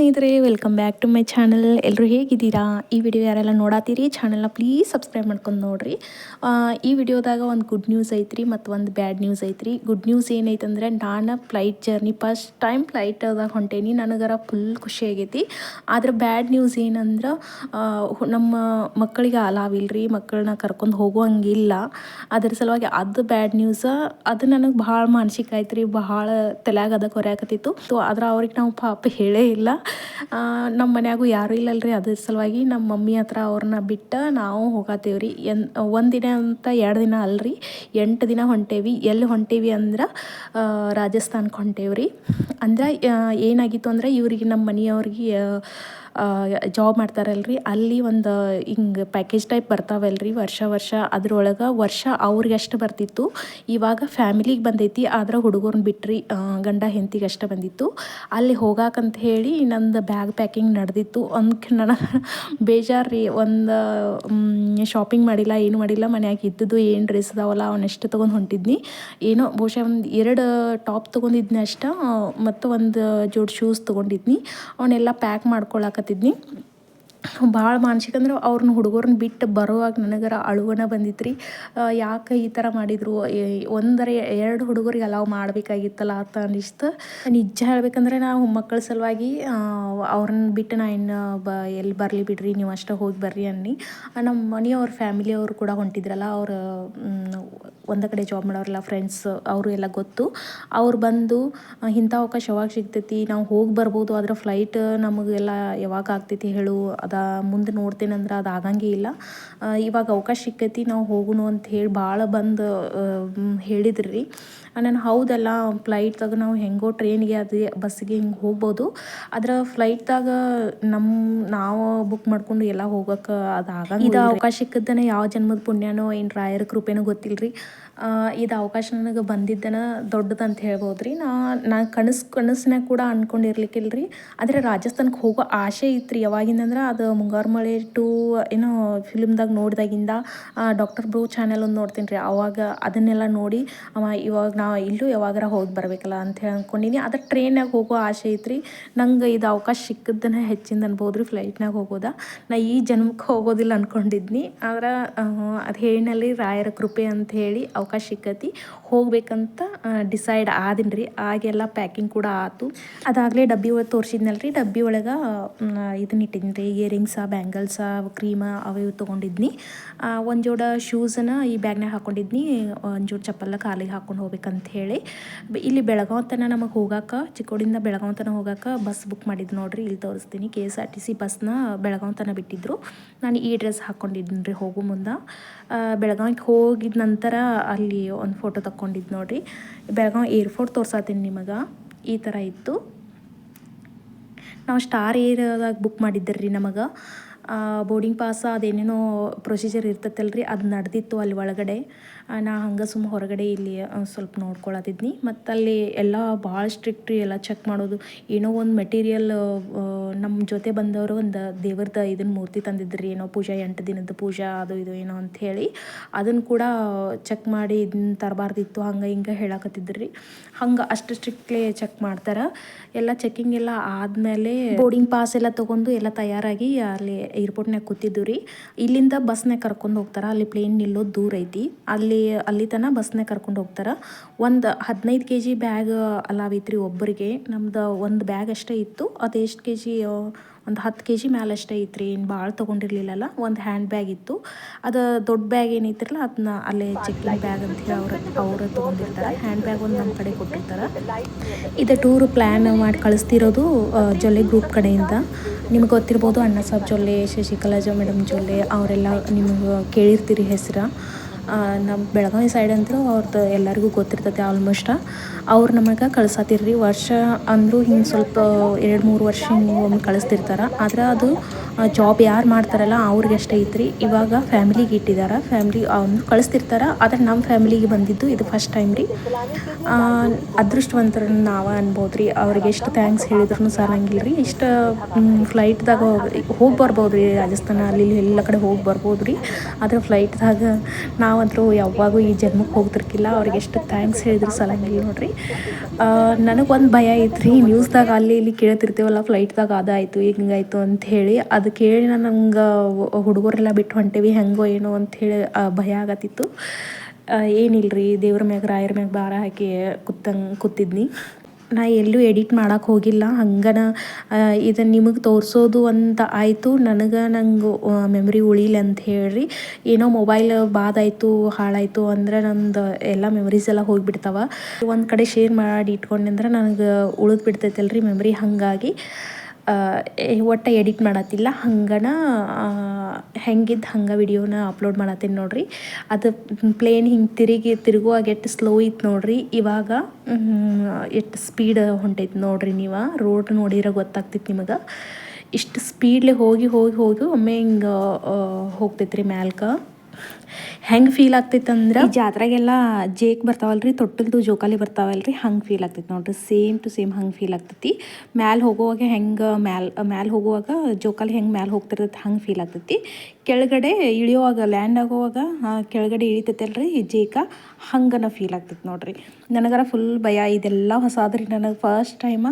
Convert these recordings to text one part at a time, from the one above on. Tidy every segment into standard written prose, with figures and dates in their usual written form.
ಸ್ನೇಹಿತರೆ, welcome back to my channel. ಎಲ್ಲರೂ ಹೇಗಿದ್ದೀರಾ? ಈ ವಿಡಿಯೋ ಯಾರೆಲ್ಲ ನೋಡಾತೀರಿ ಚಾನಲ್ನ ಪ್ಲೀಸ್ ಸಬ್ಸ್ಕ್ರೈಬ್ ಮಾಡ್ಕೊಂಡು ನೋಡ್ರಿ. ಈ ವಿಡಿಯೋದಾಗ ಒಂದು ಗುಡ್ ನ್ಯೂಸ್ ಐತ್ರಿ ಮತ್ತು ಒಂದು ಬ್ಯಾಡ್ ನ್ಯೂಸ್ ಐತ್ರಿ. ಗುಡ್ ನ್ಯೂಸ್ ಏನೈತಂದ್ರೆ, ನಾನು ಫ್ಲೈಟ್ ಜರ್ನಿ ಫಸ್ಟ್ ಟೈಮ್ ಫ್ಲೈಟ್ದಾಗ ಹೊಂಟೇನಿ. ನನಗರ ಫುಲ್ ಖುಷಿ ಆಗೈತಿ. ಆದ್ರೆ ಬ್ಯಾಡ್ ನ್ಯೂಸ್ ಏನಂದ್ರೆ, ನಮ್ಮ ಮಕ್ಕಳಿಗೆ ಅಲಾವಿಲ್ರಿ, ಮಕ್ಕಳನ್ನ ಕರ್ಕೊಂಡು ಹೋಗುವಂಗಿಲ್ಲ. ಅದ್ರ ಸಲುವಾಗಿ ಅದು ಬ್ಯಾಡ್ ನ್ಯೂಸ್. ಅದು ನನಗೆ ಭಾಳ ಮಾನಸಿಕ ಆಯ್ತು ರೀ, ಭಾಳ ತಲೆಯಾಗ ಅದ ಕೊರೆಯಾಕತ್ತಿತ್ತು. ಆದ್ರೆ ಅವ್ರಿಗೆ ನಾವು ಪಾಪ ಹೇಳೇ ಇಲ್ಲ. ನಮ್ಮ ಮನ್ಯಾಗೂ ಯಾರೂ ಇಲ್ಲಲ್ರಿ, ಅದ್ರ ಸಲುವಾಗಿ ನಮ್ಮ ಮಮ್ಮಿ ಹತ್ರ ಅವ್ರನ್ನ ಬಿಟ್ಟು ನಾವು ಹೋಗತ್ತೇವ್ರಿ. ಒಂದು ದಿನ ಅಂತ 2 ದಿನ ಅಲ್ರಿ, 8 ದಿನ ಹೊಂಟೇವಿ. ಎಲ್ಲಿ ಹೊಂಟೇವಿ ಅಂದ್ರೆ ರಾಜಸ್ಥಾನಕ್ಕೆ ಹೊಂಟೇವ್ರಿ. ಅಂದ್ರೆ ಏನಾಗಿತ್ತು ಅಂದ್ರೆ, ಇವ್ರಿಗೆ ನಮ್ಮ ಮನೆಯವ್ರಿಗೆ ಜಾಬ್ ಮಾಡ್ತಾರಲ್ರಿ, ಅಲ್ಲಿ ಒಂದು ಹಿಂಗೆ ಪ್ಯಾಕೇಜ್ ಟೈಪ್ ಬರ್ತಾವಲ್ರಿ ವರ್ಷ ಅದ್ರೊಳಗೆ ವರ್ಷ ಅವ್ರಿಗೆ ಅಷ್ಟು ಬರ್ತಿತ್ತು. ಇವಾಗ ಫ್ಯಾಮಿಲಿಗೆ ಬಂದೈತಿ, ಆದ್ರೆ ಹುಡುಗರನ್ನ ಬಿಟ್ರಿ ಗಂಡ ಹೆಂಡತಿಗೆ ಅಷ್ಟೇ ಬಂದಿತ್ತು. ಅಲ್ಲಿ ಹೋಗಾಕಂತ ಹೇಳಿ ನಂದು ಬ್ಯಾಗ್ ಪ್ಯಾಕಿಂಗ್ ನಡೆದಿತ್ತು. ಅಂದ್ಕೆ ನನಗೆ ಬೇಜಾರು ರೀ. ಒಂದು ಶಾಪಿಂಗ್ ಮಾಡಿಲ್ಲ, ಏನು ಮಾಡಿಲ್ಲ. ಮನ್ಯಾಗ ಇದ್ದದ್ದು ಏನು ಡ್ರೆಸ್ ಅದಾವಲ್ಲ ಅವನ್ನೆಷ್ಟು ತೊಗೊಂಡು ಹೊಂಟಿದ್ನಿ. ಏನೋ ಬಹುಶಃ ಒಂದು 2 ಟಾಪ್ ತೊಗೊಂಡಿದ್ನಿ ಅಷ್ಟ, ಮತ್ತು ಒಂದು ಜೋಡಿ ಶೂಸ್ ತೊಗೊಂಡಿದ್ನಿ. ಅವನ್ನೆಲ್ಲ ಪ್ಯಾಕ್ ಮಾಡ್ಕೊಳಕತ್ತಿದ್ನಿ. ಭಾಳ ಮಾನಸಿಕ ಅಂದ್ರೆ, ಅವ್ರನ್ನ ಹುಡುಗರನ್ನ ಬಿಟ್ಟು ಬರುವಾಗ ನನಗರ ಅಳುವನ ಬಂದಿತ್ತು. ಯಾಕೆ ಈ ಥರ ಮಾಡಿದರು, 1-2 ಹುಡುಗರಿಗೆ ಅಲಾವ್ ಮಾಡಬೇಕಾಗಿತ್ತಲ್ಲ ಅಂತ ಅನಿಸ್ತು. ನಿಜ ಹೇಳ್ಬೇಕಂದ್ರೆ, ನಾವು ಮಕ್ಕಳ ಸಲುವಾಗಿ ಅವ್ರನ್ನ ಬಿಟ್ಟು ನಾ ಇನ್ನು ಎಲ್ಲಿ ಬರಲಿ ಬಿಡ್ರಿ, ನೀವು ಅಷ್ಟೇ ಹೋಗಿ ಬರ್ರಿ ಅನ್ನಿ. ನಮ್ಮ ಮನೆಯವ್ರ ಫ್ಯಾಮಿಲಿಯವರು ಕೂಡ ಹೊಂಟಿದ್ರಲ್ಲ, ಅವರು ಒಂದೇ ಕಡೆ ಜಾಬ್ ಮಾಡೋರಲ್ಲ, ಫ್ರೆಂಡ್ಸ್ ಅವರು ಎಲ್ಲ ಗೊತ್ತು. ಅವ್ರು ಬಂದು ಇಂಥ ಅವಕಾಶ ಯಾವಾಗ ಸಿಗ್ತೈತಿ, ನಾವು ಹೋಗಿ ಬರ್ಬೋದು, ಆದರೆ ಫ್ಲೈಟ್ ನಮಗೆಲ್ಲ ಯಾವಾಗ ಆಗ್ತೈತಿ ಹೇಳು, ಮುಂದೆ ನೋಡ್ತೇನೆಂದ್ರೆ ಅದು ಆಗಂಗೇ ಇಲ್ಲ. ಇವಾಗ ಅವಕಾಶ ಸಿಕ್ಕೈತಿ, ನಾವು ಹೋಗುನು ಅಂತ ಹೇಳಿ ಭಾಳ ಬಂದು ಹೇಳಿದ್ರಿ. ನಾನು ಹೌದಲ್ಲ, ಫ್ಲೈಟ್ದಾಗ ನಾವು ಹೆಂಗೋ ಟ್ರೈನ್ಗೆ ಅದು ಬಸ್ಸಿಗೆ ಹಿಂಗೆ ಹೋಗ್ಬೋದು, ಆದ್ರೆ ಫ್ಲೈಟ್ದಾಗ ನಾವು ಬುಕ್ ಮಾಡ್ಕೊಂಡು ಎಲ್ಲ ಹೋಗೋಕೆ ಅದು ಆಗಂಗಿಲ್ಲ. ಇದು ಅವಕಾಶ ಸಿಕ್ಕದನ ಯಾವ ಜನ್ಮದ ಪುಣ್ಯನೋ ಏನು ರಾಯರ ಕೃಪೆನೋ ಗೊತ್ತಿಲ್ಲರಿ. ಇದು ಅವಕಾಶ ನನಗೆ ಬಂದಿದ್ದನ ದೊಡ್ಡದಂತ ಹೇಳ್ಬೋದು ರೀ. ನಾನು ಕನಸ್ನಾಗ ಕೂಡ ಅಂದ್ಕೊಂಡಿರ್ಲಿಕ್ಕಿಲ್ರಿ. ಆದರೆ ರಾಜಸ್ಥಾನಕ್ಕೆ ಹೋಗೋ ಆಸೆ ಇತ್ತು ರೀ ಯಾವಾಗಿಂದಂದ್ರೆ, ಅದು ಮುಂಗಾರು ಮಳೆ 2 ಏನೋ ಫಿಲ್ಮ್ದಾಗ ನೋಡಿದಾಗಿಂದ. ಡಾಕ್ಟರ್ ಬ್ರೂ ಚಾನೆಲ್ ಒಂದು ನೋಡ್ತೀನಿ ರೀ, ಅವಾಗ ಅದನ್ನೆಲ್ಲ ನೋಡಿ ಇವಾಗ ನಾವು ಇಲ್ಲೂ ಯಾವಾಗಾರ ಹೋಗಿ ಬರಬೇಕಲ್ಲ ಅಂತ ಹೇಳಿ ಅಂದ್ಕೊಂಡಿನಿ. ಆದರೆ ಟ್ರೈನಾಗ ಹೋಗೋ ಆಸೆ ಐತ್ರಿ ನಂಗೆ. ಇದು ಅವಕಾಶ ಸಿಕ್ಕದನ್ನ ಹೆಚ್ಚಿಂದ ಅನ್ಬೋದು ರೀ, ಫ್ಲೈಟ್ನಾಗ ಹೋಗೋದ. ನಾ ಈ ಜನ್ಮಕ್ಕೆ ಹೋಗೋದಿಲ್ಲ ಅಂದ್ಕೊಂಡಿದ್ನಿ, ಆದ್ರೆ ಅದು ಹೇಳಿನಲ್ಲಿ ರಾಯರ ಕೃಪೆ ಅಂತ ಹೇಳಿ ಅವಕಾಶ ಸಿಕ್ಕತಿ, ಹೋಗ್ಬೇಕಂತ ಡಿಸೈಡ್ ಆದಿನ್ರಿ. ಆಗೆಲ್ಲ ಪ್ಯಾಕಿಂಗ್ ಕೂಡ ಆಯ್ತು. ಅದಾಗಲೇ ಡಬ್ಬಿ ಒಳಗೆ ತೋರಿಸಿದ್ನಲ್ರಿ, ಡಬ್ಬಿ ಒಳಗೆ ಇದನ್ನ ಇಟ್ಟಿದ್ದೀನಿ ರೀ, ಇಯರಿಂಗ್ಸ, ಬ್ಯಾಂಗಲ್ಸ, ಕ್ರೀಮ ಅವು ಇವು ತೊಗೊಂಡಿದ್ನಿ. ಒಂದು ಜೋಡ ಶೂಸನ್ನ ಈ ಬ್ಯಾಗ್ನಾಗ ಹಾಕ್ಕೊಂಡಿದ್ನಿ, ಒಂದು ಜೋಡ ಚಪ್ಪಲ್ಲ ಕಾಲಿಗೆ ಹಾಕ್ಕೊಂಡು ಹೋಗ್ಬೇಕಂತ ಹೇಳಿ. ಇಲ್ಲಿ ಬೆಳಗಾವ್ ತನಕ ನಮಗೆ ಹೋಗಾಕ, ಚಿಕ್ಕೋಡಿಂದ ಬೆಳಗಾವ್ ತನಕ ಹೋಗಾಕ ಬಸ್ ಬುಕ್ ಮಾಡಿದ್ದು ನೋಡ್ರಿ. ಇಲ್ಲಿ ತೋರಿಸ್ತೀನಿ, KSRTC ಬಸ್ನ ಬೆಳಗಾವ್ ತನಕ ಬಿಟ್ಟಿದ್ರು. ನಾನು ಈ ಡ್ರೆಸ್ ಹಾಕ್ಕೊಂಡಿದ್ದೀನಿ ರೀ ಹೋಗೋ ಮುಂದೆ. ಬೆಳಗಾವಿಗೆ ಹೋಗಿದ ನಂತರ ಅಲ್ಲಿ ಒಂದು ಫೋಟೋ ತಕ್ಕೊಂಡಿದ್ದು ನೋಡಿರಿ. ಬೆಳಗಾವಿ ಏರ್ಪೋರ್ಟ್ ತೋರ್ಸಾತೀನಿ ನಿಮಗೆ. ಈ ಥರ ಇತ್ತು. ನಾವು ಸ್ಟಾರ್ ಏರ್ದಾಗ ಬುಕ್ ಮಾಡಿದ್ದರ್ರಿ. ನಮಗೆ ಬೋರ್ಡಿಂಗ್ ಪಾಸ್ ಅದೇನೇನೋ ಪ್ರೊಸೀಜರ್ ಇರ್ತೈತಲ್ರಿ, ಅದು ನಡೆದಿತ್ತು ಅಲ್ಲಿ ಒಳಗಡೆ. ನಾ ಹಂಗೆ ಸುಮ್ಮ ಹೊರಗಡೆ ಇಲ್ಲಿ ಸ್ವಲ್ಪ ನೋಡ್ಕೊಳತಿದ್ನಿ. ಮತ್ತು ಅಲ್ಲಿ ಎಲ್ಲ ಭಾಳ ಸ್ಟ್ರಿಕ್ಟ್ ರೀ, ಎಲ್ಲ ಚೆಕ್ ಮಾಡೋದು. ಏನೋ ಒಂದು ಮೆಟೀರಿಯಲ್ ನಮ್ಮ ಜೊತೆ ಬಂದವರು ಒಂದು ದೇವ್ರದ ಇದನ್ನು ಮೂರ್ತಿ ತಂದಿದ್ರಿ, ಏನೋ ಪೂಜಾ 8 ದಿನದ ಪೂಜಾ ಅದು ಇದು ಏನೋ ಅಂಥೇಳಿ, ಅದನ್ನು ಕೂಡ ಚೆಕ್ ಮಾಡಿ ಇದನ್ನ ತರಬಾರ್ದಿತ್ತು, ಹಂಗೆ ಹಿಂಗೆ ಹೇಳಕತ್ತಿದ್ರಿ. ಹಂಗೆ ಅಷ್ಟು ಸ್ಟ್ರಿಕ್ಟ್ಲಿ ಚೆಕ್ ಮಾಡ್ತಾರೆ. ಎಲ್ಲ ಚೆಕಿಂಗ್ ಎಲ್ಲ ಆದಮೇಲೆ ಬೋರ್ಡಿಂಗ್ ಪಾಸ್ ಎಲ್ಲ ತೊಗೊಂಡು ಎಲ್ಲ ತಯಾರಾಗಿ ಅಲ್ಲಿ ಏರ್ಪೋರ್ಟ್ನಾಗ ಕೂತಿದ್ದು ರೀ. ಇಲ್ಲಿಂದ ಬಸ್ನಾಗ ಕರ್ಕೊಂಡು ಹೋಗ್ತಾರೆ, ಅಲ್ಲಿ ಪ್ಲೇನ್ ನಿಲ್ಲೋದು ದೂರ ಐತಿ. ಅಲ್ಲಿ ತನಕ ಬಸ್ನಾಗ ಕರ್ಕೊಂಡು ಹೋಗ್ತಾರೆ. ಒಂದು 15 kg ಬ್ಯಾಗ್ ಅಲಾವಿತ್ರಿ ಒಬ್ಬರಿಗೆ. ನಮ್ದು ಒಂದು ಬ್ಯಾಗ್ ಅಷ್ಟೇ ಇತ್ತು. ಅದು ಎಷ್ಟು kg, ಒಂದು 10 kg ಮೇಲೆ ಅಷ್ಟೇ ಇತ್ತು ರೀ, ಏನು ಭಾಳ ತೊಗೊಂಡಿರ್ಲಿಲ್ಲಲ್ಲ. ಒಂದು ಹ್ಯಾಂಡ್ ಬ್ಯಾಗ್ ಇತ್ತು. ಅದು ದೊಡ್ಡ ಬ್ಯಾಗ್ ಏನೈತಿರಲ್ಲ, ಅದನ್ನ ಅಲ್ಲೇ ಚೆಕ್ಕಿಂಗ್ ಬ್ಯಾಗ್ ಅಂತ ಹೇಳಿ ಅವರು ತೊಗೊಂಡಿರ್ತಾರೆ. ಹ್ಯಾಂಡ್ ಬ್ಯಾಗ್ ಒಂದು ನಮ್ಮ ಕಡೆ ಕೊಟ್ಟಿರ್ತಾರೆ. ಇದು ಟೂರು ಪ್ಲ್ಯಾನ್ ಮಾಡಿ ಕಳಿಸ್ತಿರೋದು ಜೊಲ್ಲೆ ಗ್ರೂಪ್ ಕಡೆಯಿಂದ. ನಿಮ್ಗೆ ಗೊತ್ತಿರ್ಬೋದು, ಅಣ್ಣ ಸಾಬ್ ಜೊಲ್ಲೆ, ಶಶಿಕಲಾ ಮೇಡಮ್ ಜೊಲ್ಲೆ, ಅವರೆಲ್ಲ ನಿಮ್ಗೆ ಕೇಳಿರ್ತೀರಿ ಹೆಸರು. ನಮ್ಮ ಬೆಳಗಾವಿ ಸೈಡ್ ಅಂತೂ ಅವ್ರದ್ದು ಎಲ್ಲರಿಗೂ ಗೊತ್ತಿರ್ತೈತೆ ಆಲ್ಮೋಸ್ಟ್. ಅವ್ರು ನಮಗೆ ಕಳ್ಸತ್ತಿರ್ರಿ ವರ್ಷ ಅಂದರೂ ಹಿಂಗೆ ಸ್ವಲ್ಪ 2-3 ವರ್ಷ ಹಿಂಗೆ ಒಮ್ಮೆ ಕಳಿಸ್ತಿರ್ತಾರೆ. ಆದರೆ ಅದು ಜಾಬ್ ಯಾರು ಮಾಡ್ತಾರಲ್ಲ ಅವ್ರಿಗೆ ಅಷ್ಟೇ ಐತ್ರಿ. ಇವಾಗ ಫ್ಯಾಮಿಲಿಗೆ ಇಟ್ಟಿದ್ದಾರೆ, ಫ್ಯಾಮಿಲಿ ಅವ್ನು ಕಳಿಸ್ತಿರ್ತಾರೆ. ಆದರೆ ನಮ್ಮ ಫ್ಯಾಮಿಲಿಗೆ ಬಂದಿದ್ದು ಇದು ಫಸ್ಟ್ ಟೈಮ್ ರೀ. ಅದೃಷ್ಟವಂತರ ನಾವು ಅನ್ಬೋದು ರೀ. ಅವ್ರಿಗೆ ಎಷ್ಟು ಥ್ಯಾಂಕ್ಸ್ ಹೇಳಿದ್ರು ಸಾಲಂಗಿಲ್ಲ ರೀ. ಇಷ್ಟು ಫ್ಲೈಟ್ದಾಗ ಹೋಗಿ ಬರ್ಬೋದು ರೀ, ರಾಜಸ್ಥಾನ ಅಲ್ಲಿ ಎಲ್ಲ ಕಡೆ ಹೋಗಿ ಬರ್ಬೋದು ರೀ. ಆದರೆ ಫ್ಲೈಟ್ದಾಗ ನಾವಂತರೂ ಯಾವಾಗೂ ಈ ಜನ್ಮಕ್ಕೆ ಹೋಗ್ತಿರ್ಕಿಲ್ಲ. ಅವ್ರಿಗೆ ಎಷ್ಟು ಥ್ಯಾಂಕ್ಸ್ ಹೇಳಿದ್ರು ಸಾಲಂಗಿಲ್ಲ ನೋಡ್ರಿ. ನನಗೊಂದು ಭಯ ಐತ್ರಿ, ನ್ಯೂಸ್ದಾಗ ಅಲ್ಲಿ ಇಲ್ಲಿ ಕೇಳ್ತಿರ್ತೀವಲ್ಲ ಫ್ಲೈಟ್ದಾಗ ಅದಾಯಿತು ಹಿಂಗಾಯಿತು ಅಂಥೇಳಿ. ಅದು ಕೇಳಿ ನಂಗೆ ಹುಡುಗರೆಲ್ಲ ಬಿಟ್ಟು ಹೊಂಟೇವಿ ಹೆಂಗೋ ಏನೋ ಅಂಥೇಳಿ ಭಯ ಆಗತ್ತಿತ್ತು. ಏನಿಲ್ಲರಿ, ದೇವ್ರ ಮ್ಯಾಗ ರಾಯರ ಮ್ಯಾಗ ಭಾರ ಹಾಕಿ ಕೂತಿದ್ನಿ. ನಾ ಎಲ್ಲೂ ಎಡಿಟ್ ಮಾಡೋಕೆ ಹೋಗಿಲ್ಲ. ಹಂಗನ ಇದನ್ನು ನಿಮಗೆ ತೋರಿಸೋದು ಅಂತ ಆಯಿತು. ನಂಗೆ ಮೆಮ್ರಿ ಉಳಿಲಿ ಅಂತ ಹೇಳ್ರಿ. ಏನೋ ಮೊಬೈಲ್ ಬಾದಾಯಿತು ಹಾಳಾಯಿತು ಅಂದ್ರೆ ನಂದು ಎಲ್ಲ ಮೆಮ್ರೀಸ್ ಎಲ್ಲ ಹೋಗಿಬಿಡ್ತಾವ. ಒಂದು ಕಡೆ ಶೇರ್ ಮಾಡಿ ಇಟ್ಕೊಂಡ್ರೆ ನನಗೆ ಉಳಿದು ಬಿಡ್ತೈತಲ್ರಿ ಮೆಮ್ರಿ. ಹಾಗಾಗಿ ಒಟ್ಟು ಎಡಿಟ್ ಮಾಡತ್ತಿಲ್ಲ. ಹಂಗನ ಹೆಂಗಿದ್ದು ಹಂಗೆ ವಿಡಿಯೋನ ಅಪ್ಲೋಡ್ ಮಾಡತ್ತೀನಿ ನೋಡ್ರಿ. ಅದು ಪ್ಲೇನ್ ಹಿಂಗೆ ತಿರುಗುವಾಗ ಎಷ್ಟು ಸ್ಲೋ ಇತ್ತು ನೋಡ್ರಿ. ಇವಾಗ ಎಷ್ಟು ಸ್ಪೀಡ್ ಹೊಂಟೈತಿ ನೋಡ್ರಿ. ನೀವು ರೋಡ್ ನೋಡಿದ್ರೆ ಗೊತ್ತಾಗ್ತೈತಿ ನಿಮಗೆ. ಇಷ್ಟು ಸ್ಪೀಡ್ಲಿ ಹೋಗಿ ಹೋಗಿ ಹೋಗಿ ಒಮ್ಮೆ ಹಿಂಗೆ ಹೋಗ್ತೈತ್ರಿ ಮ್ಯಾಲ್ಕ. ಹೆಂಗೆ ಫೀಲ್ ಆಗ್ತೈತೆ ಅಂದ್ರೆ, ಈ ಜಾತ್ರೆಗೆಲ್ಲ ಜೇಕ್ ಬರ್ತಾವಲ್ರಿ, ತೊಟ್ಟಲ್ದು ಜೋಕಾಲಿ ಬರ್ತಾವಲ್ರಿ, ಹಂಗೆ ಫೀಲ್ ಆಗ್ತೈತಿ ನೋಡ್ರಿ. ಸೇಮ್ ಟು ಸೇಮ್ ಹಂಗೆ ಫೀಲ್ ಆಗ್ತೈತಿ. ಮ್ಯಾಲೆ ಹೋಗುವಾಗ ಹೆಂಗೆ ಮ್ಯಾಲೆ ಹೋಗುವಾಗ ಜೋಕಾಲಿ ಹೆಂಗೆ ಮ್ಯಾಲೆ ಹೋಗ್ತಿರ್ತೈತಿ ಹಂಗೆ ಫೀಲ್ ಆಗ್ತೈತಿ. ಕೆಳಗಡೆ ಇಳಿಯುವಾಗ ಲ್ಯಾಂಡ್ ಆಗುವಾಗ ಕೆಳಗಡೆ ಇಳಿತೈತಲ್ರಿ ಜೇಕ, ಹಂಗನ ಫೀಲ್ ಆಗ್ತೈತಿ ನೋಡ್ರಿ. ನನಗರ ಫುಲ್ ಭಯ. ಇದೆಲ್ಲ ಹೊಸಾದ್ರಿ ನನಗೆ. ಫಸ್ಟ್ ಟೈಮ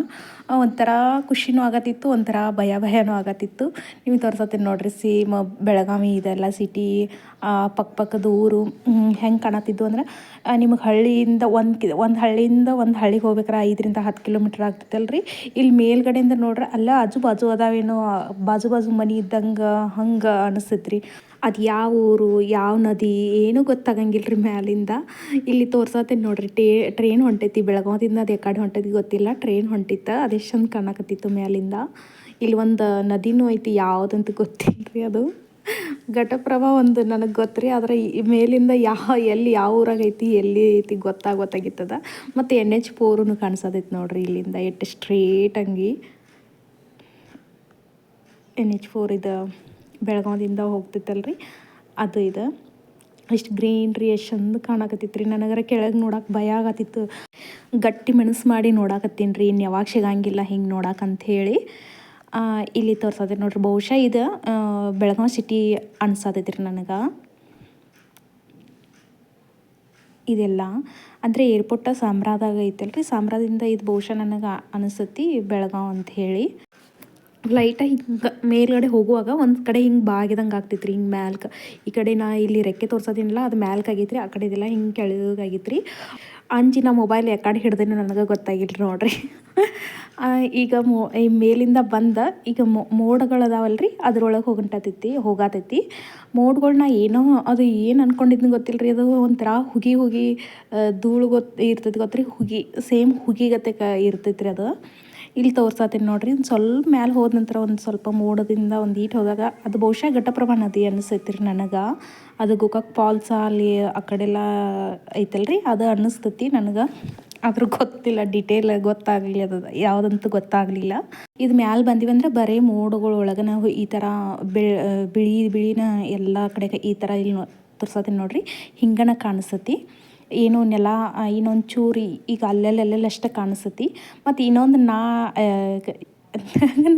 ಒಂಥರ ಖುಷಿನೂ ಆಗತ್ತಿತ್ತು, ಒಂಥರ ಭಯನೂ ಆಗತ್ತಿತ್ತು. ನಿಮಗೆ ತೋರ್ಸತ್ತೀನಿ ನೋಡ್ರಿ. ಸೇಮ್ ಬೆಳಗಾವಿ ಇದೆಲ್ಲ ಸಿಟಿ ಪಕ್ಕದ ಊರು ಹೆಂಗೆ ಕಾಣತ್ತಿದ್ದು ಅಂದ್ರೆ, ನಿಮಗೆ ಹಳ್ಳಿಯಿಂದ ಒಂದು ಹಳ್ಳಿಯಿಂದ ಒಂದು ಹಳ್ಳಿಗೆ ಹೋಗ್ಬೇಕಾರೆ 5-10 ಕಿಲೋಮೀಟ್ರ್ ಆಗ್ತೈತಲ್ರಿ. ಇಲ್ಲಿ ಮೇಲ್ಗಡೆಯಿಂದ ನೋಡ್ರೆ ಅಲ್ಲ ಆಜು ಬಾಜು ಅದಾವೇನೋ, ಬಾಜು ಮನೆ ಇದ್ದಂಗೆ ಹಂಗೆ ಅನಿಸ್ತೈತ್ರಿ. ಅದು ಯಾವ ಊರು ಯಾವ ನದಿ ಏನೂ ಗೊತ್ತಾಗಂಗಿಲ್ಲ ರೀ ಮ್ಯಾಲಿಂದ. ಇಲ್ಲಿ ತೋರ್ಸತ್ತೀನಿ ನೋಡ್ರಿ. ಟ್ರೈನ್ ಹೊಂಟೈತಿ ಬೆಳಗಾವಿಯಿಂದ. ಅದು ಕಡೆ ಹೊಂಟೈತಿ ಗೊತ್ತಿಲ್ಲ. ಟ್ರೈನ್ ಹೊಂಟಿತ್ತು, ಅದೆಷ್ಟು ಚಂದ ಕಾಣಕತ್ತಿತ್ತು ಮ್ಯಾಲಿಂದ. ಇಲ್ಲಿ ಒಂದು ನದಿನೂ ಐತಿ, ಯಾವುದಂತ ಗೊತ್ತಿಲ್ಲ ರೀ. ಅದು ಘಟಪ್ರಭಾ ಒಂದು ನನಗೆ ಗೊತ್ತು ರೀ. ಆದರೆ ಈ ಮೇಲಿಂದ ಎಲ್ಲಿ ಯಾವ ಊರಾಗ ಐತಿ ಎಲ್ಲಿ ಐತಿ ಗೊತ್ತಾಗಿತ್ತದ. ಮತ್ತು NH4 ಕಾಣಿಸೋದೈತಿ ನೋಡ್ರಿ ಇಲ್ಲಿಂದ. ಎಷ್ಟು ಸ್ಟ್ರೇಟ್ ಹಂಗೆ NH4 ಇದು ಬೆಳಗಾವಿಯಿಂದ ಹೋಗ್ತೈತಲ್ರಿ, ಅದು ಇದು. ಎಷ್ಟು ಗ್ರೀನ್ರಿ, ಎಷ್ಟು ಚಂದ ಕಾಣಕತ್ತಿತ್ತು ರೀ. ನನಗರ ಕೆಳಗೆ ನೋಡಕ್ಕೆ ಭಯ ಆಗತ್ತಿತ್ತು. ಗಟ್ಟಿ ಮೆಣಸು ಮಾಡಿ ನೋಡಾಕತ್ತೀನಿ ರೀ, ಇನ್ನು ಯಾವಾಗ ಸಿಗಂಗಿಲ್ಲ ಹಿಂಗೆ ನೋಡಕ್ಕಂತ ಹೇಳಿ. ಇಲ್ಲಿ ತೋರ್ಸೋದೆ ನೋಡ್ರಿ. ಬಹುಶಃ ಇದು ಬೆಳಗಾವಿ ಸಿಟಿ ಅನ್ಸತೈತಿ ರೀ ನನಗೆ. ಇದೆಲ್ಲ ಅಂದರೆ ಏರ್ಪೋರ್ಟ ಸಾಮ್ರಾದಾಗ ಐತಲ್ರಿ, ಸಾಮ್ರಾದಿಂದ ಇದು ಬಹುಶಃ ನನಗೆ ಅನಿಸ್ತೈತಿ ಬೆಳಗಾವಿ ಅಂತ ಹೇಳಿ. ಲೈಟಾಗಿ ಹಿಂಗೆ ಮೇಲ್ಗಡೆ ಹೋಗುವಾಗ ಒಂದು ಕಡೆ ಹಿಂಗೆ ಬಾಗಿದಂಗೆ ಆಗ್ತೈತೆ ರೀ, ಹಿಂಗೆ ಮ್ಯಾಲ್ಕ. ಈ ಕಡೆ ನಾ ಇಲ್ಲಿ ರೆಕ್ಕೆ ತೋರ್ಸೋದಿನಲ್ಲ, ಅದು ಮ್ಯಾಲ್ಕಾಗೈತೆ ರೀ. ಆ ಕಡೆದೆಲ್ಲ ಹಿಂಗೆ ಕೆಳಗಾಗೈತೆ ರೀ. ಅಂಜಿ ನಾ ಮೊಬೈಲ್ ಯಾಕಡೆ ಹಿಡ್ದೇನೋ ನನಗೆ ಗೊತ್ತಾಗಿಲ್ಲ ನೋಡ್ರಿ. ಈಗ ಈ ಮೇಲಿಂದ ಈಗ ಮೋಡಗಳದಾವಲ್ರಿ, ಅದ್ರೊಳಗೆ ಹೋಗತೈತಿ. ಮೋಡ್ಗಳ್ನ ಏನೋ ಅದು ಏನು ಅಂದ್ಕೊಂಡಿದ್ನ ಗೊತ್ತಿಲ್ಲ ರೀ. ಅದು ಒಂಥರ ಹುಗಿ ಧೂಳು ಇರ್ತೈತಿ ಗೊತ್ತ್ರಿ, ಸೇಮ್ ಹುಗಿಗತ್ತೆ ಇರ್ತೈತಿ ರೀ ಅದು. ಇಲ್ಲಿ ತೋರ್ಸತ್ತೀನಿ ನೋಡ್ರಿ. ಒಂದು ಸ್ವಲ್ಪ ಮ್ಯಾಲೆ ಹೋದ ನಂತರ ಒಂದು ಸ್ವಲ್ಪ ಮೋಡದಿಂದ ಒಂದು ಈಟ್ ಹೋದಾಗ ಅದು ಬಹುಶಃ ಘಟಪ್ರಭಾ ನದಿ ಅನಿಸ್ತೈತಿ ರೀ ನನಗೆ. ಅದು ಗೋಕಾಕ್ ಫಾಲ್ಸ ಅಲ್ಲಿ ಆ ಕಡೆಲ್ಲ ಐತಲ್ರಿ, ಅದು ಅನ್ನಿಸ್ತೈತಿ ನನಗೆ. ಆದ್ರೂ ಗೊತ್ತಿಲ್ಲ, ಡೀಟೇಲ್ ಗೊತ್ತಾಗಲಿ ಅದು ಯಾವುದಂತೂ ಗೊತ್ತಾಗಲಿಲ್ಲ. ಇದು ಮ್ಯಾಲೆ ಬಂದಿವಂದ್ರೆ ಬರೀ ಮೋಡಗಳ ಒಳಗೆ ನಾವು ಈ ಥರ ಬಿಳಿನ ಎಲ್ಲ ಕಡೆ ಈ ಥರ ಇಲ್ಲಿ ತೋರ್ಸತ್ತೀನಿ ನೋಡ್ರಿ. ಹಿಂಗನ ಕಾಣಿಸ್ತೈತಿ. ಏನೋ ನೆಲ ಇನ್ನೊಂದು ಚೂರಿ ಈಗ ಅಲ್ಲಷ್ಟೇ ಕಾಣಿಸ್ತೈತಿ. ಮತ್ತು ಇನ್ನೊಂದು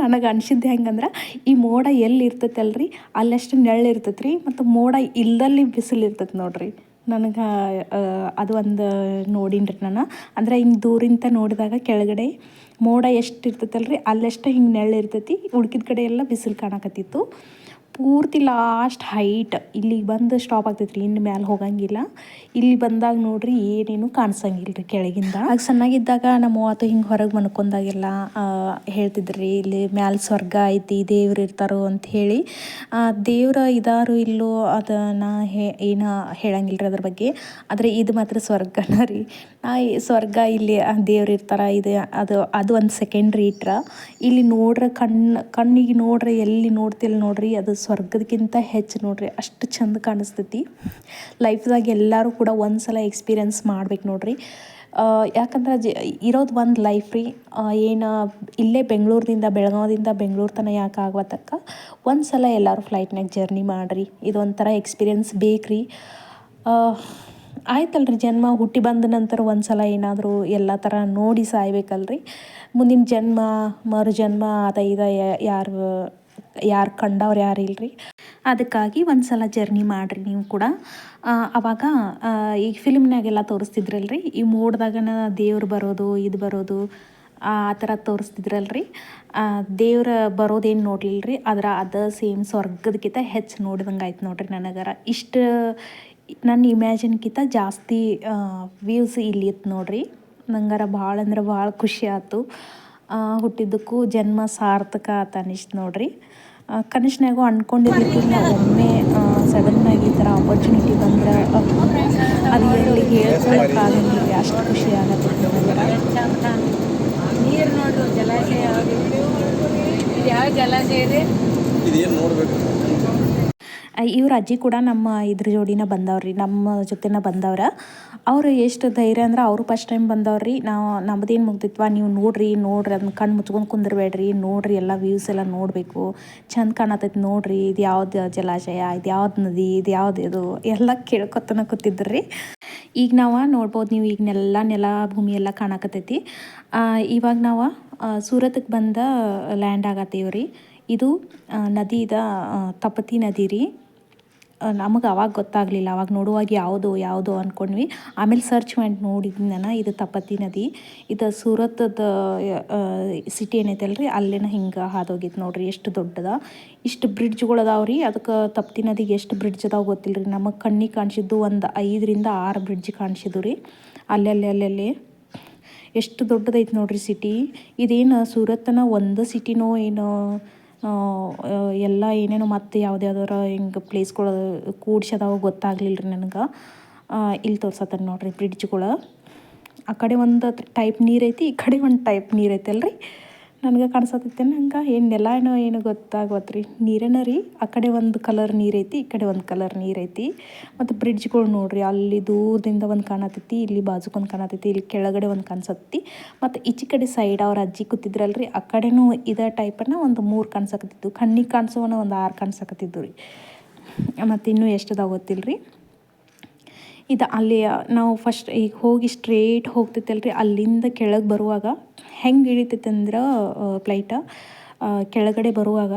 ನನಗೆ ಅನಿಸಿದ್ದು ಹೆಂಗಂದ್ರೆ, ಈ ಮೋಡ ಎಲ್ಲಿ ಇರ್ತೈತಲ್ರಿ ಅಲ್ಲಷ್ಟು ನೆರಳು ಇರ್ತೈತೆ ರೀ, ಮತ್ತು ಮೋಡ ಇಲ್ದಲ್ಲಿ ಬಿಸಿಲು ಇರ್ತೈತೆ ನೋಡ್ರಿ. ನನಗೆ ಅದು ಒಂದು ನೋಡೀನಿ ರೀ ನಾನು. ಅಂದರೆ ಹಿಂಗೆ ದೂರಿಂದ ನೋಡಿದಾಗ ಕೆಳಗಡೆ ಮೋಡ ಎಷ್ಟು ಇರ್ತೈತಲ್ರಿ ಅಲ್ಲಷ್ಟು ಹಿಂಗೆ ನೆರಳು ಇರ್ತೈತಿ, ಉಳ್ಕಿದ ಕಡೆ ಎಲ್ಲ ಬಿಸಿಲು ಕಾಣಕತ್ತಿತ್ತು. ಪೂರ್ತಿ ಲಾಸ್ಟ್ ಹೈಟ್ ಇಲ್ಲಿಗೆ ಬಂದು ಸ್ಟಾಪ್ ಆಗ್ತೈತೆ ರೀ, ಇನ್ನು ಮ್ಯಾಲೆ ಹೋಗಂಗಿಲ್ಲ. ಇಲ್ಲಿ ಬಂದಾಗ ನೋಡ್ರಿ ಏನೇನು ಕಾಣಿಸಂಗಿಲ್ಲ ರೀ ಕೆಳಗಿಂದ. ಆಗ ಸಣ್ಣಾಗಿದ್ದಾಗ ನಮ್ಮ ಅವ್ವ ಹಿಂಗೆ ಹೊರಗೆ ಮನ್ಕೊಂಡಾಗೆಲ್ಲ ಹೇಳ್ತಿದ್ರಿ, ಇಲ್ಲಿ ಮ್ಯಾಲೆ ಸ್ವರ್ಗ ಐತಿ, ದೇವ್ರು ಇರ್ತಾರೋ ಅಂತ ಹೇಳಿ. ದೇವ್ರ ಇದಾರು ಇಲ್ಲೋ ಅದನ್ನು ಏನು ಹೇಳಂಗಿಲ್ಲ ರೀ ಅದ್ರ ಬಗ್ಗೆ. ಆದರೆ ಇದು ಮಾತ್ರ ಸ್ವರ್ಗನ ರೀ. ಸ್ವರ್ಗ ಇಲ್ಲಿ ದೇವ್ರು ಇರ್ತಾರ, ಅದು ಒಂದು ಸೆಕೆಂಡ್ರಿ ಇಟ್ರ. ಇಲ್ಲಿ ನೋಡ್ರೆ ಕಣ್ಣಿಗೆ ನೋಡ್ರೆ ಎಲ್ಲಿ ನೋಡ್ತಿಲ್ಲ ನೋಡ್ರಿ, ಅದು ಸ್ವರ್ಗದಕ್ಕಿಂತ ಹೆಚ್ಚು ನೋಡ್ರಿ, ಅಷ್ಟು ಚಂದ ಕಾಣಿಸ್ತೈತಿ. ಲೈಫ್ದಾಗ ಎಲ್ಲರೂ ಕೂಡ ಒಂದು ಸಲ ಎಕ್ಸ್ಪೀರಿಯನ್ಸ್ ಮಾಡ್ಬೇಕು ನೋಡ್ರಿ. ಯಾಕಂದ್ರೆ ಇರೋದು ಒಂದು ಲೈಫ್ ರೀ. ಏನು ಇಲ್ಲೇ ಬೆಂಗಳೂರಿಂದ ಬೆಳಗಾವಿದಿಂದ ಬೆಂಗಳೂರು ತನಕ ಯಾಕೆ ಆಗ್ವತ್ತಕ್ಕ ಒಂದು ಸಲ ಎಲ್ಲರೂ ಫ್ಲೈಟ್ನಾಗ ಜರ್ನಿ ಮಾಡಿರಿ. ಇದೊಂಥರ ಎಕ್ಸ್ಪೀರಿಯನ್ಸ್ ಬೇಕು ರೀ. ಆಯ್ತಲ್ರಿ, ಜನ್ಮ ಹುಟ್ಟಿ ಬಂದ ನಂತರ ಒಂದು ಸಲ ಏನಾದರೂ ಎಲ್ಲ ಥರ ನೋಡಿ ಸಾಯ್ಬೇಕಲ್ರಿ. ಮುಂದಿನ ಜನ್ಮ ಮರು ಜನ್ಮ ಅದ ಯಾರು ಕಂಡವ್ರು ಯಾರು ಇಲ್ರಿ. ಅದಕ್ಕಾಗಿ ಒಂದು ಸಲ ಜರ್ನಿ ಮಾಡಿರಿ ನೀವು ಕೂಡ. ಆವಾಗ ಈಗ ಫಿಲ್ಮ್ನಾಗೆಲ್ಲ ತೋರಿಸ್ತಿದ್ರಲ್ರಿ, ಈ ಮೋಡ್ದಾಗನ ದೇವ್ರು ಬರೋದು ಇದು ಬರೋದು ಆ ಥರ ತೋರಿಸ್ತಿದ್ರಲ್ರಿ. ದೇವ್ರ ಬರೋದೇನು ನೋಡ್ಲಿಲ್ರಿ, ಅದ ಸೇಮ್ ಸ್ವರ್ಗದಕ್ಕಿಂತ ಹೆಚ್ಚು ನೋಡಿದಂಗೆ ಆಯ್ತು ನೋಡ್ರಿ ನನಗರ. ಇಷ್ಟು ನನ್ನ ಇಮ್ಯಾಜಿನ್ಕಿಂತ ಜಾಸ್ತಿ ವ್ಯೂಸ್ ಇಲ್ಲಿ ಇತ್ತು ನೋಡ್ರಿ. ನಂಗಾರ ಭಾಳ ಅಂದ್ರೆ ಭಾಳ ಖುಷಿ ಆಯ್ತು. ಹುಟ್ಟಿದ್ದಕ್ಕೂ ಜನ್ಮ ಸಾರ್ಥಕ ಆತ ಅನಿಸ್ತು ನೋಡ್ರಿ. ಕನಸಿನಾಗೂ ಅಂದ್ಕೊಂಡಿರ್ಲಿಕ್ಕಿಲ್ಲ, ಒಮ್ಮೆ ಸಡನ್ನಾಗಿ ಈ ಥರ ಆಪರ್ಚುನಿಟಿ ಬಂದ್ರೆ ಅದು ಎಲ್ಲಿ ಹೇಳ್ಕೊಳಕ್ಕಾಗಂಗಿಲ್ಲ, ಅಷ್ಟು ಖುಷಿ ಆಗತ್ತೆ ನನಗೆ. ನೀರು ನೋಡ್ರಿ, ಜಲಾಶಯ ಇದು ಯಾವ ಜಲಾಶಯ ಇದೆ ಇದೇನು ನೋಡ್ಬೇಕು. ಇವ್ರ ಅಜ್ಜಿ ಕೂಡ ನಮ್ಮ ಇದ್ರ ಜೋಡಿನ ಬಂದವ್ರಿ, ನಮ್ಮ ಜೊತೆನ ಬಂದವ್ರ. ಅವರು ಎಷ್ಟು ಧೈರ್ಯ ಅಂದ್ರೆ ಅವರು ಫಸ್ಟ್ ಟೈಮ್ ಬಂದವ್ರಿ. ನಮ್ಮದೇನು ಮುಗ್ದಿತ್ವ, ನೀವು ನೋಡ್ರಿ ಅದನ್ನ ಕಣ್ಣು ಮುಚ್ಕೊಂಡು ಕುಂದಿರ್ಬೇಡ್ರಿ, ನೋಡ್ರಿ ಎಲ್ಲ ವ್ಯೂಸ್ ಎಲ್ಲ ನೋಡಬೇಕು, ಚಂದ ಕಾಣತೈತಿ ನೋಡ್ರಿ, ಇದು ಯಾವ್ದು ಜಲಾಶಯ, ಇದು ಯಾವ್ದು ನದಿ, ಇದು ಯಾವ್ದು ಇದು ಎಲ್ಲ ಕೇಳ್ಕೊತನ ಕೂತಿದ್ರಿ. ಈಗ ನಾವು ನೋಡ್ಬೋದು, ನೀವು ಈಗ ನೆಲ ಭೂಮಿ ಎಲ್ಲ ಕಾಣಕತ್ತೈತಿ. ಇವಾಗ ನಾವು ಸೂರತ್ಗೆ ಬಂದ ಲ್ಯಾಂಡ್ ಆಗತ್ತೀವ್ರಿ. ಇದು ನದಿದ ತಪತಿ ನದಿ ರೀ. ನಮಗೆ ಅವಾಗ ಗೊತ್ತಾಗಲಿಲ್ಲ, ಅವಾಗ ನೋಡುವಾಗ ಯಾವುದು ಅಂದ್ಕೊಂಡ್ವಿ. ಆಮೇಲೆ ಸರ್ಚ್ ಮಾಡಿ ನೋಡಿದ್ವಿ ನಾನು, ಇದು ತಪತಿ ನದಿ. ಇದು ಸೂರತದ ಸಿಟಿ ಏನೈತಲ್ರಿ, ಅಲ್ಲೇನ ಹಿಂಗೆ ಹಾದೋಗಿತ್ತು ನೋಡ್ರಿ. ಎಷ್ಟು ದೊಡ್ಡದ, ಇಷ್ಟು ಬ್ರಿಡ್ಜ್ಗಳು ಅದಾವ್ರಿ. ಅದಕ್ಕೆ ತಪತಿ ನದಿಗೆ ಎಷ್ಟು ಬ್ರಿಡ್ಜ್ ಅದಾವ ಗೊತ್ತಿಲ್ಲ ರೀ. ನಮಗೆ ಕಣ್ಣಿಗೆ ಕಾಣಿಸಿದ್ದು ಒಂದು 5ರಿಂದ 6 ಬ್ರಿಡ್ಜ್ ಕಾಣಿಸಿದ್ದು ರೀ. ಅಲ್ಲಲ್ಲಿ ಎಷ್ಟು ದೊಡ್ಡದೈತೆ ನೋಡ್ರಿ ಸಿಟಿ. ಇದೇನು ಸೂರತ್ನ ಒಂದು ಸಿಟಿನೋ ಏನೋ, ಎಲ್ಲ ಏನೇನೋ ಮತ್ತು ಯಾವ್ದಾರ ಹಿಂಗೆ ಪ್ಲೇಸ್ಗಳು ಕೂಡ್ಸದಾವ ಗೊತ್ತಾಗ್ಲಿಲ್ಲ ರೀ ನನಗೆ. ಇಲ್ಲಿ ತೋರ್ಸತ್ತಾರ ನೋಡ್ರಿ ಬ್ರಿಡ್ಜ್ಗಳು. ಆ ಕಡೆ ಒಂದು ಟೈಪ್ ನೀರೈತಿ, ಈ ಕಡೆ ಒಂದು ಟೈಪ್ ನೀರೈತಲ್ರಿ. ನನಗೆ ಕಾಣಿಸತ್ತೈತೆ ಹಂಗೆ, ಏನು ನೆಲ ಏನು ಗೊತ್ತಾಗತ್ರಿ, ನೀರೇನ ರೀ. ಆ ಕಡೆ ಒಂದು ಕಲರ್ ನೀರೈತಿ, ಈ ಕಡೆ ಒಂದು ಕಲರ್ ನೀರೈತಿ. ಮತ್ತು ಬ್ರಿಡ್ಜ್ಗಳು ನೋಡ್ರಿ, ಅಲ್ಲಿ ದೂರದಿಂದ ಒಂದು ಕಾಣತೈತಿ, ಇಲ್ಲಿ ಬಾಜುಕೊಂದು ಕಾಣತೈತಿ, ಇಲ್ಲಿ ಕೆಳಗಡೆ ಒಂದು ಕಾಣಿಸತ್ತಿ. ಮತ್ತು ಈಚೆ ಕಡೆ ಸೈಡ್ ಅವ್ರ ಅಜ್ಜಿ ಕೂತಿದ್ರಲ್ರಿ, ಆ ಕಡೆನೂ ಇದೇ ಟೈಪನ್ನು ಒಂದು 3 ಕಾಣಿಸಕತ್ತಿದ್ದು, ಕಣ್ಣಿಗೆ ಕಾಣಿಸೋವನ ಒಂದು 6 ಕಾಣಿಸಕತ್ತಿದ್ದು ರೀ. ಮತ್ತು ಇನ್ನೂ ಎಷ್ಟದಾವ ಗೊತ್ತಿಲ್ಲ ರೀ. ಇದು ಅಲ್ಲಿ ನಾವು ಫಸ್ಟ್ ಈಗ ಹೋಗಿ ಸ್ಟ್ರೇಟ್ ಹೋಗ್ತೈತಲ್ರಿ, ಅಲ್ಲಿಂದ ಕೆಳಗೆ ಬರುವಾಗ ಹೆಂಗೆ ಇಳಿತೈತೆ ಅಂದ್ರೆ ಫ್ಲೈಟ ಕೆಳಗಡೆ ಬರುವಾಗ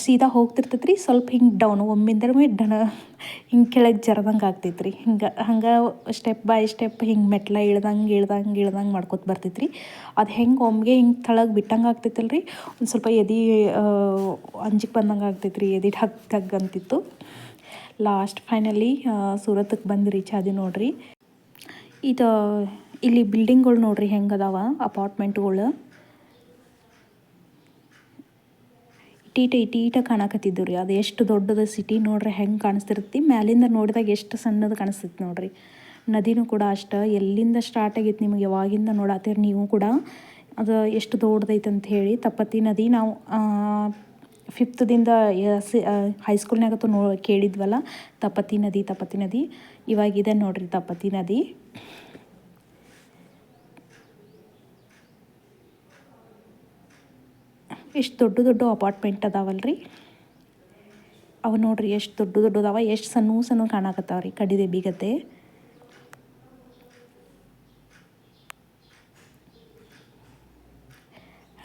ಸೀದಾ ಹೋಗ್ತಿರ್ತೈತೆ ರೀ. ಸ್ವಲ್ಪ ಹಿಂಗೆ ಡೌನ್ ಒಮ್ಮಿಂದ್ರೆ ಹಿಂಗೆ ಕೆಳಗೆ ಜರದಂಗೆ ಆಗ್ತೈತೆ ರೀ. ಹಂಗೆ ಸ್ಟೆಪ್ ಬೈ ಸ್ಟೆಪ್ ಹಿಂಗೆ ಮೆಟ್ಲ ಇಳ್ದಂಗೆ ಮಾಡ್ಕೊತ ಬರ್ತೈತೆ ರೀ. ಅದು ಹೆಂಗೆ ಒಮ್ಮೆಗೆ ಹಿಂಗೆ ತಳಗೆ ಬಿಟ್ಟಂಗೆ ಆಗ್ತೈತಲ್ರಿ, ಒಂದು ಸ್ವಲ್ಪ ಎದೆ ಅಂಜಿಕೆ ಬಂದಂಗೆ ಆಗ್ತೈತೆ ರೀ, ಎದೆ ಠಗ್ ಅಂತಿತ್ತು. ಲಾಸ್ಟ್ ಫೈನಲಿ ಸೂರತ್ಗೆ ಬಂದು ರೀಚ್ ಆದಿ ನೋಡ್ರಿ. ಇದು ಇಲ್ಲಿ ಬಿಲ್ಡಿಂಗ್ಗಳು ನೋಡ್ರಿ ಹೆಂಗೆ ಅದಾವ, ಅಪಾರ್ಟ್ಮೆಂಟ್ಗಳು ಇಟೀಟ ಕಾಣಕತ್ತಿದ್ದು ರೀ. ಅದು ಎಷ್ಟು ದೊಡ್ಡದ ಸಿಟಿ ನೋಡ್ರಿ, ಹೆಂಗೆ ಕಾಣಿಸ್ತಿರ್ತಿ. ಮ್ಯಾಲಿಂದ ನೋಡಿದಾಗ ಎಷ್ಟು ಸಣ್ಣದು ಕಾಣಿಸ್ತೈತಿ ನೋಡ್ರಿ. ನದಿನೂ ಕೂಡ ಅಷ್ಟು ಎಲ್ಲಿಂದ ಸ್ಟಾರ್ಟ್ ಆಗೈತಿ ನಿಮಗೆ ಯಾವಾಗಿಂದ ನೋಡತ್ತೀರಿ ನೀವು ಕೂಡ, ಅದು ಎಷ್ಟು ದೊಡ್ಡದೈತೆ ಅಂತ ಹೇಳಿ. ತಪತಿ ನದಿ ನಾವು 5th ಹೈಸ್ಕೂಲ್ನಾಗತ್ತು ಕೇಳಿದ್ವಲ್ಲ, ತಪತಿ ನದಿ. ಇವಾಗಿದೆ ನೋಡ್ರಿ ತಪತಿ ನದಿ. ಎಷ್ಟು ದೊಡ್ಡ ಅಪಾರ್ಟ್ಮೆಂಟ್ ಅದಾವಲ್ರಿ ಅವು ನೋಡ್ರಿ, ಎಷ್ಟು ದೊಡ್ಡ ಅದಾವ, ಎಷ್ಟು ಸಣ್ಣ ಕಾಣಕತ್ತಾವ್ರಿ ಕಡಿದೆ ಬೀಗತ್ತೆ.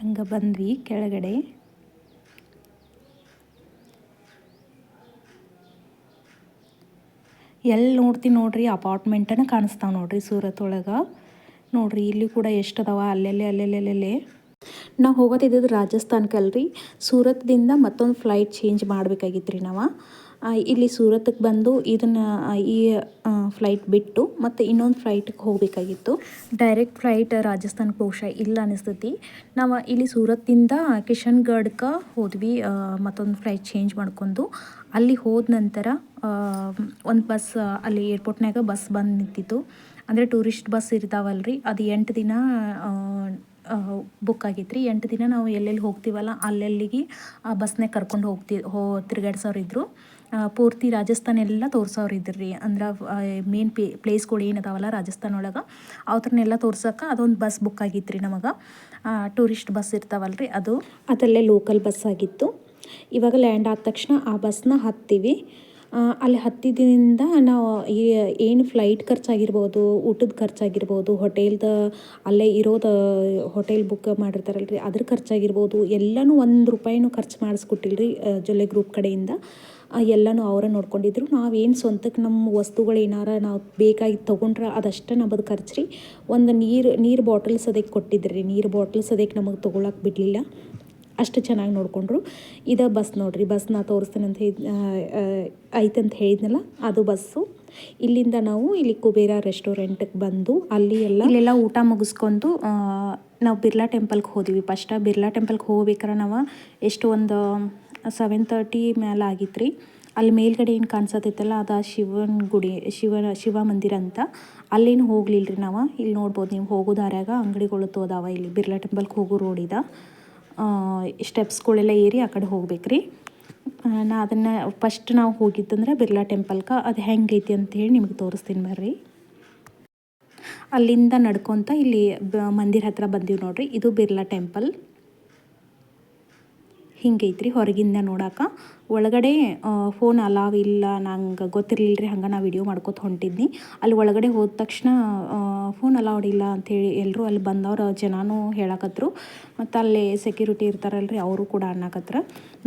ಹಂಗೆ ಬಂದ್ವಿ ಕೆಳಗಡೆ. ಎಲ್ಲಿ ನೋಡ್ತೀನಿ ನೋಡ್ರಿ ಅಪಾರ್ಟ್ಮೆಂಟನ್ನು ಕಾಣಿಸ್ತಾವೆ ನೋಡ್ರಿ ಸೂರತ್ ಒಳಗೆ. ನೋಡ್ರಿ ಇಲ್ಲಿ ಕೂಡ ಎಷ್ಟು ಅದಾವ, ಅಲ್ಲೆಲ್ಲೇ ನಾವು ಹೋಗೋದಿದ್ದು ರಾಜಸ್ಥಾನಕ್ಕೆ ಅಲ್ರಿ. ಸೂರತ್ದಿಂದ ಮತ್ತೊಂದು ಫ್ಲೈಟ್ ಚೇಂಜ್ ಮಾಡಬೇಕಾಗಿತ್ತು ರೀ ನಾವು. ಇಲ್ಲಿ ಸೂರತ್ಗೆ ಬಂದು ಈ ಫ್ಲೈಟ್ ಬಿಟ್ಟು ಮತ್ತು ಇನ್ನೊಂದು ಫ್ಲೈಟಿಗೆ ಹೋಗಬೇಕಾಗಿತ್ತು. ಡೈರೆಕ್ಟ್ ಫ್ಲೈಟ್ ರಾಜಸ್ಥಾನಕ್ಕೆ ಬಹುಶಃ ಇಲ್ಲ ಅನಿಸ್ತೈತಿ. ನಾವು ಇಲ್ಲಿ ಸೂರತ್ತಿಂದ ಕಿಶನ್ಗಢಕ್ಕೆ ಹೋದ್ವಿ, ಮತ್ತೊಂದು ಫ್ಲೈಟ್ ಚೇಂಜ್ ಮಾಡ್ಕೊಂಡು. ಅಲ್ಲಿ ಹೋದ ನಂತರ ಒಂದು ಬಸ್ ಅಲ್ಲಿ ಏರ್ಪೋರ್ಟ್ನಾಗ ಬಸ್ ಬಂದು ನಿಂತಿತ್ತು. ಅಂದರೆ ಟೂರಿಸ್ಟ್ ಬಸ್ ಇರ್ತಾವಲ್ರಿ, ಅದು 8 ದಿನ ಬುಕ್ ಆಗಿತ್ತು ರೀ. 8 ದಿನ ನಾವು ಎಲ್ಲೆಲ್ಲಿ ಹೋಗ್ತೀವಲ್ಲ ಅಲ್ಲೆಲ್ಲಿಗೆ ಆ ಬಸ್ನಾಗ ಕರ್ಕೊಂಡು ತಿರುಗಾಡ್ಸೋರಿದ್ರು. ಪೂರ್ತಿ ರಾಜಸ್ಥಾನ ಎಲ್ಲ ತೋರ್ಸೋರು ಇದ್ರಿ. ಅಂದ್ರೆ ಮೇನ್ ಪ್ಲೇಸ್ಗಳು ಏನದಾವಲ್ಲ ರಾಜಸ್ಥಾನ ಒಳಗೆ ಅವ್ರನ್ನೆಲ್ಲ ತೋರ್ಸೋಕೆ ಅದೊಂದು ಬಸ್ ಬುಕ್ ಆಗಿತ್ತು ರೀ ನಮಗೆ. ಟೂರಿಸ್ಟ್ ಬಸ್ ಇರ್ತಾವಲ್ರಿ ಅದಲ್ಲೇ ಲೋಕಲ್ ಬಸ್ ಆಗಿತ್ತು. ಇವಾಗ ಲ್ಯಾಂಡ್ ಆದ ತಕ್ಷಣ ಆ ಬಸ್ನ ಹತ್ತೀವಿ. ಅಲ್ಲಿ ಹತ್ತಿದ್ದರಿಂದ ನಾವು ಏನು ಫ್ಲೈಟ್ ಖರ್ಚಾಗಿರ್ಬೋದು, ಊಟದ ಖರ್ಚಾಗಿರ್ಬೋದು, ಹೋಟೆಲ್ದು ಅಲ್ಲೇ ಇರೋದು ಹೋಟೆಲ್ ಬುಕ್ ಮಾಡಿರ್ತಾರಲ್ರಿ ಅದ್ರ ಖರ್ಚಾಗಿರ್ಬೋದು, ಎಲ್ಲನೂ ₹1 ಖರ್ಚು ಮಾಡಿಸ್ಕೊಟ್ಟಿಲ್ರಿ ಜೊಲ್ಲೆ ಗ್ರೂಪ್ ಕಡೆಯಿಂದ. ಎಲ್ಲನೂ ಅವರೇ ನೋಡ್ಕೊಂಡಿದ್ರು. ನಾವೇನು ಸ್ವಂತಕ್ಕೆ ನಮ್ಮ ವಸ್ತುಗಳು ಏನಾರ ನಾವು ಬೇಕಾಗಿ ತೊಗೊಂಡ್ರೆ ಅದಷ್ಟೇ ನಮ್ಮದು ಖರ್ಚು ರೀ. ಒಂದು ನೀರು ಬಾಟಲ್ಸ್ ಅದಕ್ಕೆ ಕೊಟ್ಟಿದ್ರಿ. ನೀರು ಬಾಟಲ್ಸ್ ಅದಕ್ಕೆ ನಮಗೆ ತೊಗೊಳಕ್ಕೆ ಬಿಡಲಿಲ್ಲ, ಅಷ್ಟು ಚೆನ್ನಾಗಿ ನೋಡಿಕೊಂಡ್ರು. ಇದು ಬಸ್ ನೋಡಿರಿ, ಬಸ್ನ ತೋರಿಸ್ತೇನೆ ಅಂತ ಐತಂತ ಹೇಳಿದ್ನಲ್ಲ ಅದು ಬಸ್ಸು. ಇಲ್ಲಿಂದ ನಾವು ಇಲ್ಲಿ ಕುಬೇರ ರೆಸ್ಟೋರೆಂಟಿಗೆ ಬಂದು ಇಲ್ಲೆಲ್ಲ ಊಟ ಮುಗಿಸ್ಕೊಂಡು ನಾವು ಬಿರ್ಲಾ ಟೆಂಪಲ್ಗೆ ಹೋದ್ವಿ. ಫಸ್ಟ್ ಬಿರ್ಲಾ ಟೆಂಪಲ್ಗೆ ಹೋಗ್ಬೇಕಾರೆ ನಾವು ಎಷ್ಟು ಒಂದು 7:30 ಮೇಲೆ ಆಗಿತ್ತು ರೀ. ಅಲ್ಲಿ ಮೇಲ್ಗಡೆ ಏನು ಕಾಣಿಸತೈತಲ್ಲ ಅದು ಶಿವನ ಗುಡಿ, ಶಿವ ಮಂದಿರ ಅಂತ. ಅಲ್ಲೇನು ಹೋಗ್ಲಿಲ್ಲ ರೀ ನಾವು. ಇಲ್ಲಿ ನೋಡ್ಬೋದು ನೀವು, ಹೋಗೋ ದಾರ್ಯಾಗ ಅಂಗಡಿಗಳು ತೋದಾವ. ಇಲ್ಲಿ ಬಿರ್ಲಾ ಟೆಂಪಲ್ಗೆ ಹೋಗೋ ರೋಡಿದ ಸ್ಟೆಪ್ಸ್ಗಳೆಲ್ಲ ಏರಿ ಆ ಕಡೆ ಹೋಗ್ಬೇಕ್ರಿ. ನಾ ಅದನ್ನು ಫಸ್ಟ್ ನಾವು ಹೋಗಿದ್ದಂದ್ರೆ ಬಿರ್ಲಾ ಟೆಂಪಲ್ಗೆ. ಅದು ಹೆಂಗೈತಿ ಅಂತೇಳಿ ನಿಮಗೆ ತೋರಿಸ್ತೀನಿ ಬರ್ರಿ. ಅಲ್ಲಿಂದ ನಡ್ಕೊತ ಇಲ್ಲಿ ಮಂದಿರ ಹತ್ರ ಬಂದೀವಿ ನೋಡ್ರಿ. ಇದು ಬಿರ್ಲಾ ಟೆಂಪಲ್ ಹಿಂಗೈತ್ರಿ ಹೊರಗಿಂದ ನೋಡೋಕೆ. ಒಳಗಡೆ ಫೋನ್ ಅಲಾವ್ ಇಲ್ಲ, ನಂಗೆ ಗೊತ್ತಿರಲಿಲ್ಲ ರೀ. ಹಂಗೆ ನಾ ವಿಡಿಯೋ ಮಾಡ್ಕೊತ ಹೊಂಟಿದ್ನಿ. ಅಲ್ಲಿ ಒಳಗಡೆ ಹೋದ ತಕ್ಷಣ ಫೋನ್ ಅಲೌಡ್ ಇಲ್ಲ ಅಂಥೇಳಿ ಎಲ್ಲರೂ ಅಲ್ಲಿ ಬಂದವ್ರು ಜನನೂ ಹೇಳಕತ್ರು. ಮತ್ತು ಅಲ್ಲಿ ಸೆಕ್ಯೂರಿಟಿ ಇರ್ತಾರಲ್ರಿ ಅವರು ಕೂಡ ಅನ್ನಕತ್ರ.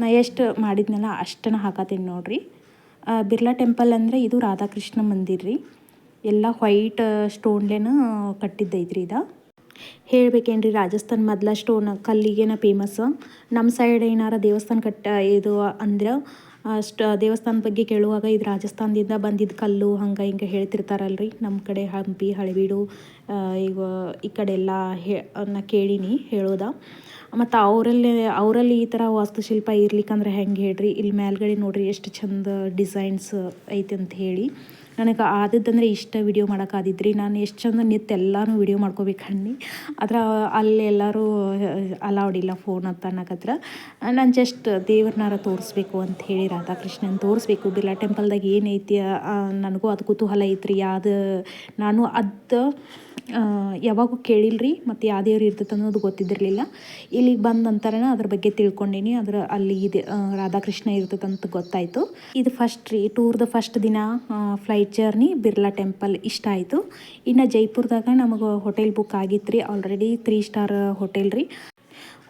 ನಾ ಎಷ್ಟು ಮಾಡಿದ್ನಲ್ಲ ಅಷ್ಟನ್ನು ಹಾಕತ್ತೀನಿ ನೋಡ್ರಿ. ಬಿರ್ಲಾ ಟೆಂಪಲ್ ಅಂದರೆ ಇದು ರಾಧಾಕೃಷ್ಣ ಮಂದಿರ ರೀ. ಎಲ್ಲ ವೈಟ್ ಸ್ಟೋನ್ಲೇನ ಕಟ್ಟಿದ್ದೈತ್ರಿ ಇದು. ಹೇಳ್ಬೇಕೇನ್ರಿ, ರಾಜಸ್ಥಾನ ಮೊದಲ ಸ್ಟೋನ್ ಕಲ್ಲಿಗೆನ ಫೇಮಸ್ಸು. ನಮ್ಮ ಸೈಡ್ ಏನಾರ ದೇವಸ್ಥಾನ ಇದು ಅಂದ್ರೆ ದೇವಸ್ಥಾನದ ಬಗ್ಗೆ ಕೇಳುವಾಗ ಇದು ರಾಜಸ್ಥಾನದಿಂದ ಬಂದಿದ್ದ ಕಲ್ಲು ಹಂಗೆ ಹಿಂಗೆ ಹೇಳ್ತಿರ್ತಾರಲ್ರಿ. ನಮ್ಮ ಕಡೆ ಹಂಪಿ, ಹಳೆಬೀಡು ಈ ಕಡೆ ಎಲ್ಲ ನಾ ಕೇಳೀನಿ ಹೇಳೋದ. ಮತ್ತು ಅವರಲ್ಲಿ ಈ ಥರ ವಾಸ್ತುಶಿಲ್ಪ ಇರ್ಲಿಕ್ಕಂದ್ರೆ ಹೆಂಗೆ ಹೇಳ್ರಿ. ಇಲ್ಲಿ ಮೇಲ್ಗಡೆ ನೋಡ್ರಿ ಎಷ್ಟು ಚಂದ ಡಿಸೈನ್ಸ್ ಐತೆ ಅಂತ ಹೇಳಿ. ನನಗೆ ಆದದ್ದಂದ್ರೆ ಇಷ್ಟ ವಿಡಿಯೋ ಮಾಡೋಕ್ಕಾದಿದ್ರಿ. ನಾನು ಎಷ್ಟು ಚಂದ ನಿಂತು ಎಲ್ಲನೂ ವಿಡಿಯೋ ಮಾಡ್ಕೋಬೇಕಂದು. ಆದ್ರೆ ಅಲ್ಲಿ ಎಲ್ಲರೂ ಅಲೌಡ್ ಇಲ್ಲ ಫೋನ್ ಅಂತ ಅನ್ನಕತ್ರ. ನಾನು ಜಸ್ಟ್ ದೇವ್ರನ್ನಾರ ತೋರಿಸ್ಬೇಕು ಅಂತ ಹೇಳಿ, ರಾಧಾಕೃಷ್ಣನ್ ತೋರಿಸ್ಬೇಕು. ಬಿರ್ಲಾ ಟೆಂಪಲ್ದಾಗ ಏನೈತಿ ನನಗೂ ಅದು ಕುತೂಹಲ ಐತ್ರಿ. ನಾನು ಅದು ಯಾವಾಗೂ ಕೇಳಿಲ್ರಿ. ಮತ್ತು ಯಾವ ದೇವ್ರು ಇರ್ತೈತೆ ಅನ್ನೋದು ಗೊತ್ತಿದ್ದಿರಲಿಲ್ಲ. ಇಲ್ಲಿಗೆ ಬಂದ ನಂತರನ ಅದ್ರ ಬಗ್ಗೆ ತಿಳ್ಕೊಂಡೀನಿ. ಅಲ್ಲಿ ಇದೆ ರಾಧಾಕೃಷ್ಣ ಇರ್ತದಂತ ಗೊತ್ತಾಯಿತು. ಇದು ಫಸ್ಟ್ ರೀ ಟೂರ್ದು ಫಸ್ಟ್ ದಿನ ಫ್ಲೈಟ್ ಜರ್ನಿ ಬಿರ್ಲಾ ಟೆಂಪಲ್ ಇಷ್ಟ ಆಯಿತು. ಇನ್ನು ಜೈಪುರದಾಗ ನಮಗೆ ಹೋಟೆಲ್ ಬುಕ್ ಆಗಿತ್ತು ರೀ ಆಲ್ರೆಡಿ. 3 ಸ್ಟಾರ್ ಹೋಟೆಲ್ ರೀ.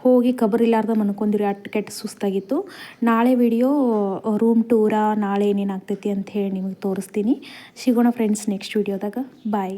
ಹೋಗಿ ಕಬರಿಲ್ಲಾರ್ದ ಮನ್ಕೊಂದಿರಿ, ಅಟ್ಟು ಕೆಟ್ಟ ಸುಸ್ತಾಗಿತ್ತು. ನಾಳೆ ವಿಡಿಯೋ ರೂಮ್ ಟೂರ ನಾಳೆ ಏನೇನಾಗ್ತೈತಿ ಅಂತ ಹೇಳಿ ನಿಮಗೆ ತೋರಿಸ್ತೀನಿ. ಸಿಗೋಣ ಫ್ರೆಂಡ್ಸ್ ನೆಕ್ಸ್ಟ್ ವಿಡಿಯೋದಾಗ. ಬಾಯ್.